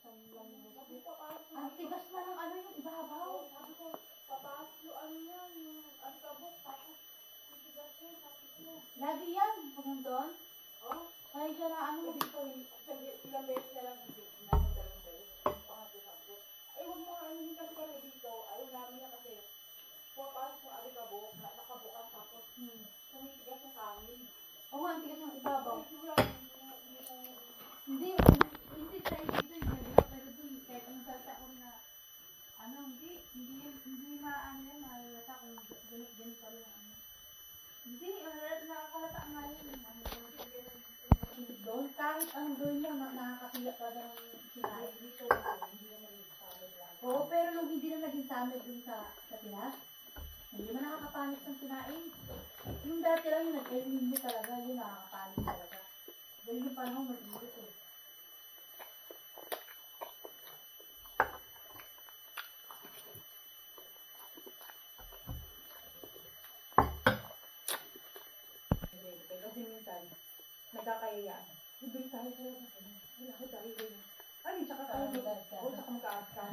Ang tigas na ng ano yung ibabaw. Sabi ko, papasok yung ano yan, yung alikabok, tapos titigas yan, sabi ko. Lagi yan, kung doon. Oh, Kaya siya na ano. hindi ko, ilang beses na lang hindi, nagdalong ko. Pangatlo sabi ko, ay huwag mo ano, hindi kasi kami dito, ayaw namin yan kasi, papasok yung alikabok, nakabukas tapos, tumitigas yung hangin. Oo, ang tigas ng ibabaw. Hindi, Hindi tayo dito yung nalila, pero dun, kahit ang salta ko na, ano, hindi maano yan, malalata kung ganun pa rin ang ano. Hindi, nakakalata nga yun, ano, doon, kahit ang doon lang, nakakasiya pa ng sinabi dito, hindi na naging summit lang. Oo, pero nung hindi na naging summit dun sa Pinas, hindi man nakakapanis ng sinain. Yung dati lang yung nag-eliminate talaga, yun nakakapanis talaga. Dahil yung panahon mag-init eh. kasi minsan, nagkakayayaan. Ibig tayo sa labas. Wala ko tayo din. Ay, tsaka tayo o tsaka mag-aas ka.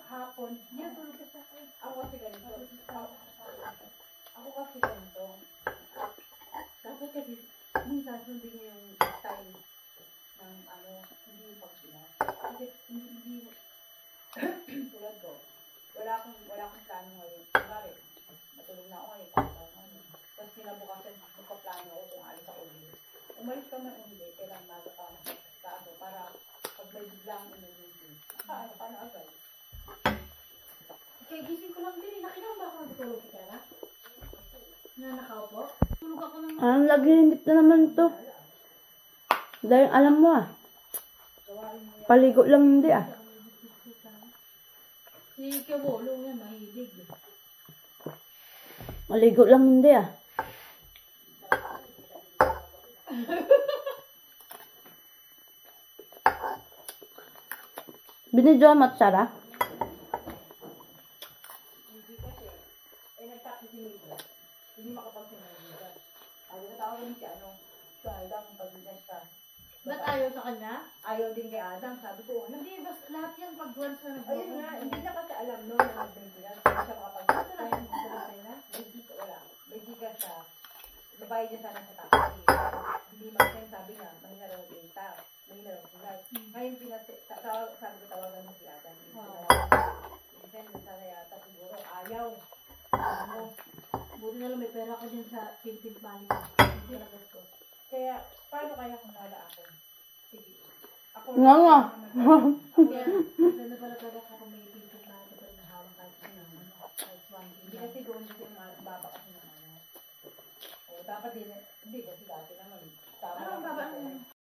Hapon. Yan, tulog ka sa akin. Ako kasi ganito. Ako kasi ganito. Dapat kasi, minsan sundin niyo yung style ng ano, hindi yung pagpinas. Kasi hindi, tulad ko, wala akong plano ngayon. Bakit? Matulog na ako ngayon. Tapos kinabukasan, magpaplano ako kung alis ako ulit. Umalis ka man hindi, kailangan maga pa ako para pag may biglang emergency. Paano agad? Okay, gising ko lang din. Nakinamba ako natutulog si Kara. Nanakaw po. Tulog ako ng... Ang laginip na naman to. Dahil alam mo paligo lang hindi Si Kewolo yan, mahilig. Maligo lang hindi Binidyo mo at Sarah? Hindi kasi, nagtaksi si Milo. Hindi makapagsinaligan. Ay, natawagan si ano, si Adam, pag-binas ka. Ba't ayaw sa kanya? Ayaw din kay Adam, sabi ko, Hindi, basta lahat yan pag once na nag- ayun nga, hindi na kasi alam no, na nag-binas. Hindi siya makapag-binas. Wala. May giga siya. Babayad niya sana sa taxi. Hindi mag-send, sabi niya, mahina raw yung tax. Mahina raw yung tax. Ngayon, sabi ko, tawagan mo si Adam. Send mo sana yata, siguro, ayaw. Ano? Buti na lang may pera ka dyan sa Philippine Money. Hindi na gusto. Kaya, paano kaya kung wala ako? Sige. Ako Nga nga. Kaya, ganda pala talaga kung may Philippine Money ka rin nahawang kahit kahit one Hindi day. kasi doon kasi baba kasi ng ano. O, dapat din, hindi kasi dati naman. Tama Anong lang baba? kasi.